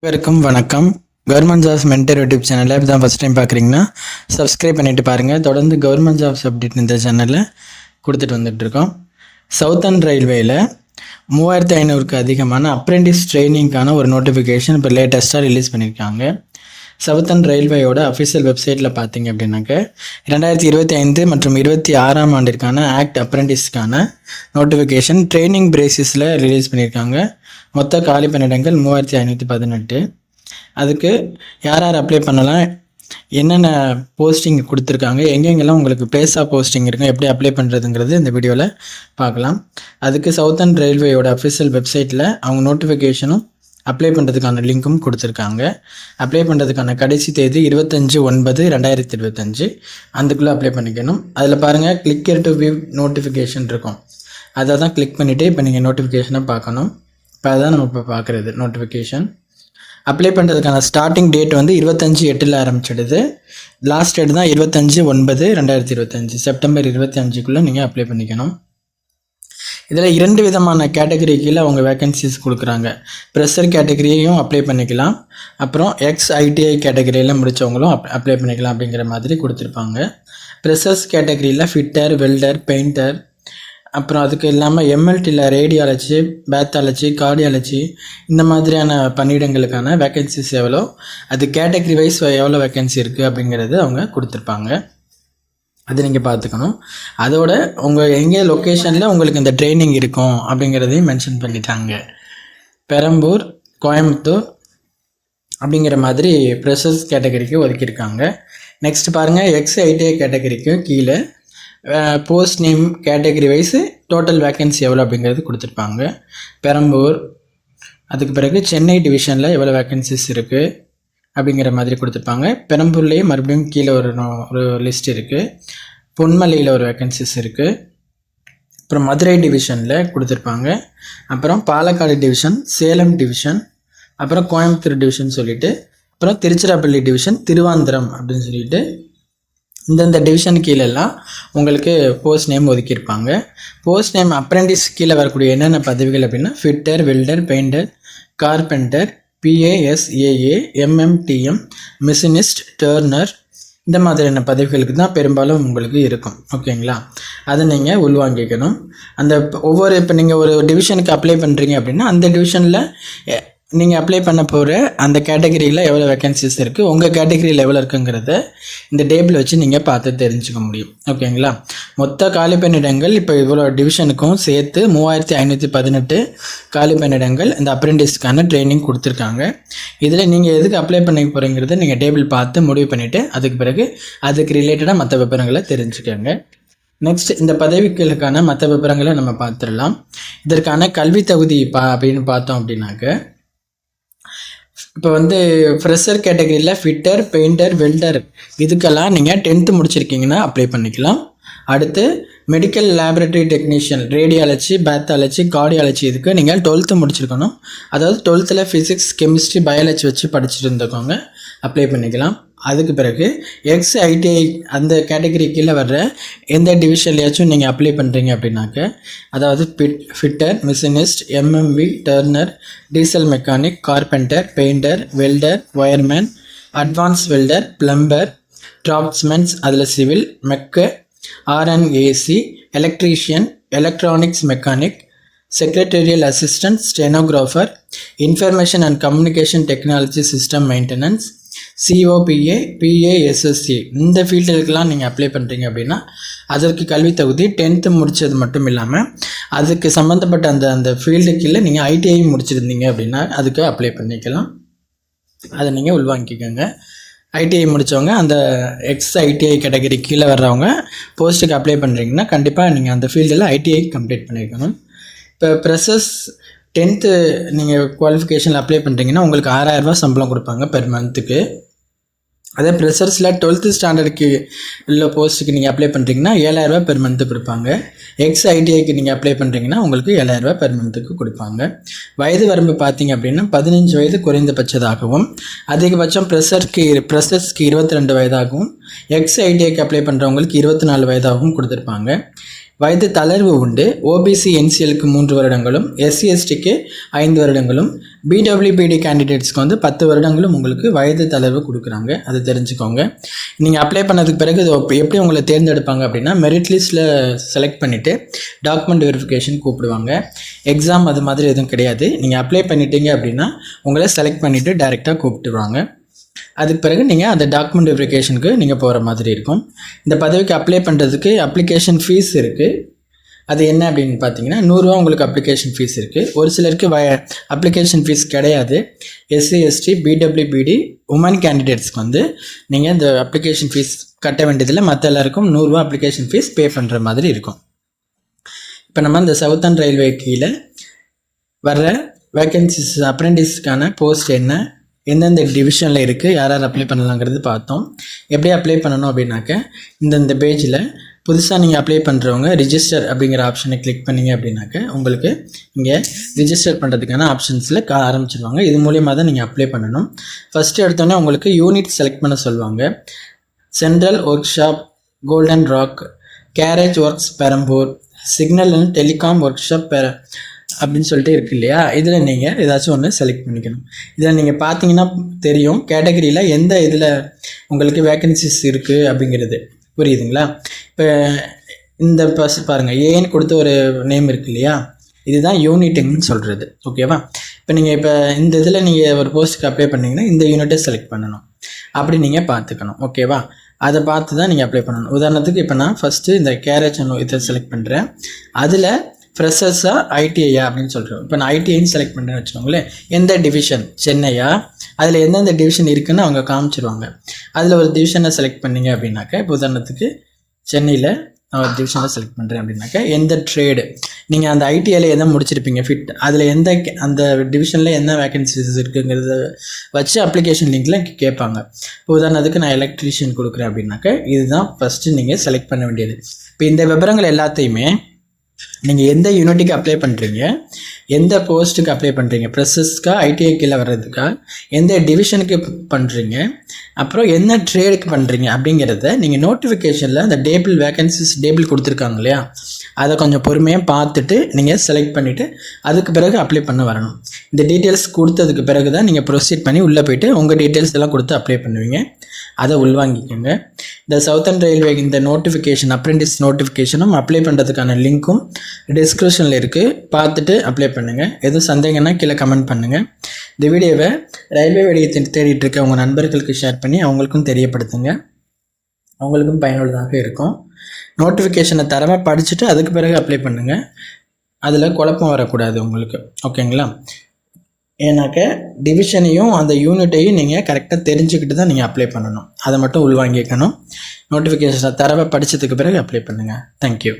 அனைவருக்கும் வணக்கம். Government jobs mentor YouTube சேனலில் இப்போ தான் ஃபஸ்ட் டைம் பார்க்குறீங்கன்னா சப்ஸ்கிரைப் பண்ணிவிட்டு பாருங்கள். தொடர்ந்து கவர்மெண்ட் ஜாப்ஸ் அப்டேட் இந்த சேனலில் கொடுத்துட்டு வந்துட்டுருக்கோம். சவுத்தர்ன் ரயில்வேயில் 3500க்கு அதிகமான அப்ரெண்டிஸ் ட்ரைனிங்க்கான ஒரு நோட்டிஃபிகேஷன் இப்போ லேட்டஸ்ட்டாக ரிலீஸ் பண்ணியிருக்காங்க. சவுத்தர்ன் ரயில்வேயோட அஃபிஷியல் வெப்சைட்டில் பார்த்தீங்க அப்படின்னாக்க 2025 மற்றும் 26ஆம் ஆண்டிற்கான ஆக்ட் அப்ரெண்டிஸ்க்கான நோட்டிஃபிகேஷன் ட்ரைனிங் பேசிஸில் ரிலீஸ் பண்ணியிருக்காங்க. மொத்த காலி பணியிடங்கள் 3518. அதுக்கு யார் யார் அப்ளை பண்ணலாம், என்னென்ன போஸ்டிங் கொடுத்துருக்காங்க, எங்கெங்கெல்லாம் உங்களுக்கு பிளேஸாக போஸ்டிங் இருக்குது, எப்படி அப்ளை பண்ணுறதுங்கிறது இந்த வீடியோவில் பார்க்கலாம். அதுக்கு சவுத்தர்ன் ரயில்வேயோட அஃபிஷியல் வெப்சைட்டில் அவங்க நோட்டிஃபிகேஷனும் அப்ளை பண்ணுறதுக்கான லிங்க்கும் கொடுத்துருக்காங்க. அப்ளை பண்ணுறதுக்கான கடைசி தேதி 25/9/2025. அதுக்குள்ளே அப்ளை பண்ணிக்கணும். அதில் பாருங்கள், click here to view notification இருக்கும். அதை தான் கிளிக் பண்ணிவிட்டு இப்போ நீங்கள் நோட்டிஃபிகேஷனை பார்க்கணும். இப்போ அதான் நம்ம இப்போ பார்க்குறது நோட்டிஃபிகேஷன். அப்ளை பண்ணுறதுக்கான ஸ்டார்டிங் டேட் வந்து 25/8 ஆரம்பிச்சிடுது. லாஸ்ட் டேட் தான் 25/9/2025. செப்டம்பர் 25க்குள்ளே நீங்கள் அப்ளை பண்ணிக்கணும். இதில் 2 விதமான கேட்டகரி கீழே அவங்க வேக்கன்சிஸ் கொடுக்குறாங்க. ப்ரெஷர் கேட்டகரியையும் அப்ளை பண்ணிக்கலாம், அப்புறம் XITI கேட்டகரியில் முடித்தவங்களும் அப்ளை பண்ணிக்கலாம் அப்படிங்கிற மாதிரி கொடுத்துருப்பாங்க. ப்ரெஷர்ஸ் கேட்டகரியில் ஃபிட்டர், வெல்டர், பெயிண்டர், அப்புறம் அதுக்கு இல்லாமல் MLTயில் ரேடியாலஜி, பேத்தாலஜி, கார்டியாலஜி இந்த மாதிரியான பணியிடங்களுக்கான வேக்கன்சிஸ் எவ்வளோ, அது கேட்டகரி வைஸ் எவ்வளோ வேக்கன்சி இருக்குது அப்படிங்கிறது அவங்க கொடுத்துருப்பாங்க. அது நீங்கள் பார்த்துக்கணும். அதோட உங்கள் எங்கே லொக்கேஷனில் உங்களுக்கு இந்த ட்ரைனிங் இருக்கும் அப்படிங்கிறதையும் மென்ஷன் பண்ணிட்டாங்க. பெரம்பூர், கோயம்புத்தூர் அப்படிங்கிற மாதிரி ப்ரெஷர்ஸ் கேட்டகரிக்கு ஒதுக்கியிருக்காங்க. நெக்ஸ்ட் பாருங்கள், XITI கேட்டகரிக்கு கீழே post name category wise total vacancy எவ்வளோ அப்படிங்கிறது கொடுத்துருப்பாங்க. பெரம்பூர், அதுக்கு பிறகு சென்னை டிவிஷனில் எவ்வளோ வேக்கன்சிஸ் இருக்குது அப்படிங்கிற மாதிரி கொடுத்துருப்பாங்க. பெரம்பூர்லேயே மறுபடியும் கீழே ஒரு லிஸ்ட் இருக்குது. பொன்மலையில் ஒரு வேக்கன்சிஸ் இருக்குது. அப்புறம் மதுரை டிவிஷனில் கொடுத்துருப்பாங்க. அப்புறம் பாலக்காடு டிவிஷன், சேலம் டிவிஷன், அப்புறம் கோயம்புத்தூர் டிவிஷன் சொல்லிவிட்டு, அப்புறம் திருச்சிராப்பள்ளி டிவிஷன், திருவாந்திரம் அப்படின்னு சொல்லிட்டு இந்தந்த டிவிஷன் கீழெல்லாம் உங்களுக்கு போஸ்ட் நேம் ஒதுக்கியிருப்பாங்க. போஸ்ட் நேம் அப்ரெண்டிஸ் கீழே வரக்கூடிய என்னென்ன பதவிகள் அப்படின்னா fitter, welder, painter, carpenter, PASAA, MMTM, machinist, turner இந்த மாதிரியான பதவிகளுக்கு தான் பெரும்பாலும் உங்களுக்கு இருக்கும். ஓகேங்களா, அதை நீங்கள் உள்வாங்கிக்கணும். அந்த ஒவ்வொரு இப்போ நீங்கள் ஒரு டிவிஷனுக்கு அப்ளை பண்ணுறீங்க அப்படின்னா அந்த டிவிஷனில் நீங்கள் அப்ளை பண்ண போகிற அந்த கேட்டகரியில் எவ்வளோ வேக்கன்சிஸ் இருக்குது, உங்கள் கேட்டகரியில் எவ்வளோ இருக்குங்கிறத இந்த டேபிள் வச்சு நீங்கள் பார்த்து தெரிஞ்சுக்க முடியும். ஓகேங்களா, மொத்த காலி பணியிடங்கள் இப்போ இவ்வளோ டிவிஷனுக்கும் சேர்த்து 3518 காலி பணியிடங்கள் இந்த அப்ரெண்டிஸ்க்கான ட்ரைனிங் கொடுத்துருக்காங்க. இதில் நீங்கள் எதுக்கு அப்ளை பண்ண போகிறீங்கிறத நீங்கள் டேபிள் பார்த்து முடிவு பண்ணிவிட்டு அதுக்கு பிறகு அதுக்கு ரிலேட்டடாக மற்ற விவரங்களை தெரிஞ்சுக்கோங்க. நெக்ஸ்ட், இந்த பதவிகளுக்கான மற்ற விவரங்களை நம்ம பார்த்துடலாம். இதற்கான கல்வி தகுதி அப்படின்னு பார்த்தோம் அப்படின்னாக்க, இப்போ வந்து ஃப்ரெஷர் கேட்டகரியில் ஃபிட்டர், பெயிண்டர், வெல்டர் இதுக்கெல்லாம் நீங்கள் 10th முடிச்சிருக்கீங்கன்னா அப்ளை பண்ணிக்கலாம். அடுத்து medical laboratory technician, radiology, pathology, cardiology இதுக்கு நீங்கள் 12th முடிச்சிருக்கணும். அதாவது 12th ஃபிசிக்ஸ், கெமிஸ்ட்ரி, பயாலஜி வச்சு படிச்சுட்டு இருந்தவங்க அப்ளை பண்ணிக்கலாம். அதுக்கு பிறகு XITI அந்த கேட்டகரி கீழே வர்ற எந்த டிவிஷன்லையாச்சும் நீங்கள் அப்ளை பண்ணுறீங்க அப்படின்னாக்க, அதாவது fitter, machinist, MMV, turner, diesel mechanic, carpenter, painter, welder, wireman, advance welder, plumber, draughtsmen's அதில் civil, mech, RNAC, electrician, electronics mechanic, secretarial assistant, stenographer, information and communication technology system maintenance, COPA, PASSC இந்த ஃபீல்டுக்கெலாம் நீங்கள் apply பண்ணுறீங்க அப்படின்னா அதற்கு கல்வி தகுதி 10th முடித்தது மட்டும் இல்லாமல் அதுக்கு சம்மந்தப்பட்ட அந்த ஃபீல்டுக்குள்ளே நீங்கள் ITI முடிச்சிருந்தீங்க அப்படின்னா அதுக்கு அப்ளை பண்ணிக்கலாம். அதை நீங்கள் உள்வாங்கிக்கோங்க. ITI முடித்தவங்க அந்த XITI கேட்டகரி கீழே வர்றவங்க போஸ்ட்டுக்கு அப்ளை பண்ணுறீங்கன்னா கண்டிப்பாக நீங்கள் அந்த ஃபீல்டில் ITI கம்ப்ளீட் பண்ணியிருக்கணும். இப்போ ப்ரெஷர்ஸ் 10th நீங்கள் குவாலிஃபிகேஷனில் அப்ளை பண்ணுறீங்கன்னா உங்களுக்கு 6000 ரூபா சம்பளம் கொடுப்பாங்க பெர் மந்த்துக்கு. அதே ப்ரெஷர்ஸில் 12th ஸ்டாண்டர்டுக்கு உள்ள போஸ்ட்டுக்கு நீங்கள் அப்ளை பண்ணுறீங்கன்னா 7000 ரூபா பெர் மந்த்து கொடுப்பாங்க. XITIக்கு நீங்கள் அப்ளை பண்ணுறீங்கன்னா உங்களுக்கு 7000 ரூபா பெர் மந்த்துக்கு கொடுப்பாங்க. வயது வரம்பு பார்த்தீங்க அப்படின்னா 15 வயது குறைந்தபட்சதாகவும், அதிகபட்சம் ப்ரெஷர்ஸ்க்கு 22 வயதாகவும், XITIக்கு அப்ளை பண்ணுறவங்களுக்கு 24 வயதாகவும் கொடுத்துருப்பாங்க. வயது தளர்வு உண்டு. ஓபிசி என்சிஎலுக்கு 3 வருடங்களும், எஸ்சி எஸ்டிக்கு 5 வருடங்களும், பிடபிள்யூபிடி கேண்டிடேட்ஸ்க்கு வந்து 10 வருடங்களும் உங்களுக்கு வயது தளர்வு கொடுக்குறாங்க. அது தெரிஞ்சுக்கோங்க. நீங்கள் அப்ளை பண்ணதுக்கு பிறகு இது எப்படி உங்களை தேர்ந்தெடுப்பாங்க அப்படின்னா, மெரிட் லிஸ்ட்டில் செலக்ட் பண்ணிவிட்டு டாக்குமெண்ட் வெரிஃபிகேஷன் கூப்பிடுவாங்க. எக்ஸாம் அது மாதிரி எதுவும் கிடையாது. நீங்கள் அப்ளை பண்ணிட்டீங்க அப்படின்னா உங்களை செலக்ட் பண்ணிவிட்டு டைரெக்டாக கூப்பிட்டுருவாங்க. அதுக்கு பிறகு நீங்கள் அந்த டாக்குமெண்ட் வெரிஃபிகேஷனுக்கு நீங்கள் போகிற மாதிரி இருக்கும். இந்த பதவிக்கு அப்ளை பண்ணுறதுக்கு அப்ளிகேஷன் ஃபீஸ் இருக்குது. அது என்ன அப்படின்னு பார்த்தீங்கன்னா, 100 ரூபா உங்களுக்கு அப்ளிகேஷன் ஃபீஸ் இருக்குது. ஒரு சிலருக்கு அப்ளிகேஷன் ஃபீஸ் கிடையாது. எஸ்சி எஸ்டி பிடபிள்யூபிடி உமன் கேண்டிடேட்ஸ்க்கு வந்து நீங்கள் இந்த அப்ளிகேஷன் ஃபீஸ் கட்ட வேண்டியதில்லை. மற்ற எல்லாருக்கும் 100 ரூபா அப்ளிகேஷன் ஃபீஸ் பே பண்ணுற மாதிரி இருக்கும். இப்போ நம்ம இந்த சவுத்தர்ன் ரயில்வே கீழே வர்ற வேக்கன்சிஸ் அப்ரெண்டிஸ்க்கான போஸ்ட் என்ன, எந்தெந்த டிவிஷனில் இருக்குது, யார் யார் அப்ளை பண்ணலாங்கிறது பார்த்தோம். எப்படி அப்ளை பண்ணணும் அப்படின்னாக்க, இந்த பேஜில் புதுசாக நீங்கள் அப்ளை பண்ணுறவங்க ரிஜிஸ்டர் அப்படிங்கிற ஆப்ஷனை கிளிக் பண்ணிங்க அப்படின்னாக்க உங்களுக்கு இங்கே ரிஜிஸ்டர் பண்ணுறதுக்கான ஆப்ஷன்ஸில் ஆரம்பிச்சிருவாங்க. இது மூலியமாக தான் நீங்கள் அப்ளை பண்ணணும். ஃபஸ்ட்டு எடுத்தோன்னே உங்களுக்கு யூனிட் செலக்ட் பண்ண சொல்லுவாங்க. Central work shop Golden Rock, carriage works Perambur, signal and telecom work shop அப்படின்னு சொல்லிட்டு இருக்கு இல்லையா. இதில் நீங்கள் ஏதாச்சும் ஒன்று செலக்ட் பண்ணிக்கணும். இதில் நீங்கள் பார்த்தீங்கன்னா தெரியும் கேட்டகரியில் எந்த இதில் உங்களுக்கு வேக்கன்சிஸ் இருக்குது அப்படிங்கிறது. புரியுதுங்களா? இப்போ இந்த பஸ் பாருங்கள், ஏன்னு கொடுத்த ஒரு நேம் இருக்கு இல்லையா, இதுதான் யூனிட்டுன்னு சொல்கிறது. ஓகேவா? இப்போ நீங்கள் இந்த இதில் நீங்கள் ஒரு போஸ்ட்டுக்கு அப்ளை பண்ணிங்கன்னா இந்த யூனிட்டை செலக்ட் பண்ணணும். அப்படி நீங்கள் பார்த்துக்கணும். ஓகேவா? அதை பார்த்து தான் நீங்கள் அப்ளை பண்ணணும். உதாரணத்துக்கு இப்போ நான் ஃபஸ்ட்டு இந்த கேரேஜ் இதை செலக்ட் பண்ணுறேன். அதில் ஃப்ரெஷர்ஸா ஐடிஐயா அப்படின்னு சொல்கிறோம். இப்போ நான் ஐடிஐன்னு செலக்ட் பண்ணுறேன்னு வச்சுக்கோங்களேன். எந்த டிவிஷன், சென்னையா, அதில் எந்தெந்த டிவிஷன் இருக்குதுன்னு அவங்க காமிச்சிருவாங்க. அதில் ஒரு டிவிஷனை செலக்ட் பண்ணிங்க அப்படின்னாக்க, இப்போ உதாரணத்துக்கு சென்னையில் நான் ஒரு டிவிஷனை செலக்ட் பண்ணுறேன் அப்படின்னாக்க, எந்த ட்ரேடு நீங்கள் அந்த ஐடிஐயில் எதை முடிச்சிருப்பீங்க ஃபிட், அதில் அந்த டிவிஷனில் என்ன வேக்கன்சிஸ் இருக்குங்கிறத வச்சு அப்ளிகேஷன் லிங்க்கில் கேட்பாங்க. இப்போ உதாரணத்துக்கு நான் எலக்ட்ரீஷியன் கொடுக்குறேன் அப்படின்னாக்க, இதுதான் ஃபஸ்ட்டு நீங்கள் செலக்ட் பண்ண வேண்டியது. இப்போ இந்த விவரங்கள் எல்லாத்தையுமே நீங்கள் எந்த யூனிட்டுக்கு அப்ளை பண்ணுறீங்க, எந்த போஸ்ட்டுக்கு அப்ளை பண்ணுறீங்க, ப்ரெஸ்ஸஸ்க்கா ஐடிஐ கீழே வர்றதுக்கா, எந்த டிவிஷனுக்கு பண்ணுறீங்க, அப்புறம் என்ன ட்ரேடுக்கு பண்ணுறீங்க அப்படிங்கிறத நீங்கள் நோட்டிஃபிகேஷனில் அந்த டேபிள் வேக்கன்சிஸ் டேபிள் கொடுத்துருக்காங்க இல்லையா, அதை கொஞ்சம் பொறுமையாக பார்த்துட்டு நீங்கள் செலக்ட் பண்ணிவிட்டு அதுக்கு பிறகு அப்ளை பண்ண வரணும். இந்த டீட்டெயில்ஸ் கொடுத்ததுக்கு பிறகு தான் நீங்கள் ப்ரொசீட் பண்ணி உள்ளே போய்ட்டு உங்கள் டீட்டெயில்ஸ் எல்லாம் கொடுத்து அப்ளை பண்ணுவீங்க. அதை உள்வாங்கிக்கோங்க. இந்த சவுத்தர்ன் ரயில்வே இந்த நோட்டிஃபிகேஷன் அப்ரெண்டிஸ் நோட்டிஃபிகேஷனும் அப்ளை பண்ணுறதுக்கான லிங்க்கும் டிஸ்கிரிப்ஷனில் இருக்குது. பார்த்துட்டு அப்ளை பண்ணுங்கள். எதுவும் சந்தேகம்னா கீழே கமெண்ட் பண்ணுங்கள். இந்த வீடியோவை ரயில்வே வேலையை தேடிட்டு இருக்க உங்கள் நண்பர்களுக்கு ஷேர் பண்ணி அவங்களுக்கும் தெரியப்படுத்துங்க. அவங்களுக்கும் பயனுள்ளதாக இருக்கும். நோட்டிஃபிகேஷனை தரமாக படிச்சுட்டு அதுக்கு பிறகு அப்ளை பண்ணுங்கள். அதில் குழப்பம் வரக்கூடாது உங்களுக்கு. ஓகேங்களா? ஏன்னாக்க டிவிஷனையும் அந்த யூனிட்டையும் நீங்கள் கரெக்டாக தெரிஞ்சுக்கிட்டு தான் நீங்கள் அப்ளை பண்ணணும். அதை மட்டும் உள்வாங்கிக்கணும். நோட்டிஃபிகேஷனை தரவை படித்ததுக்கு பிறகு அப்ளை பண்ணுங்கள். தேங்க்யூ.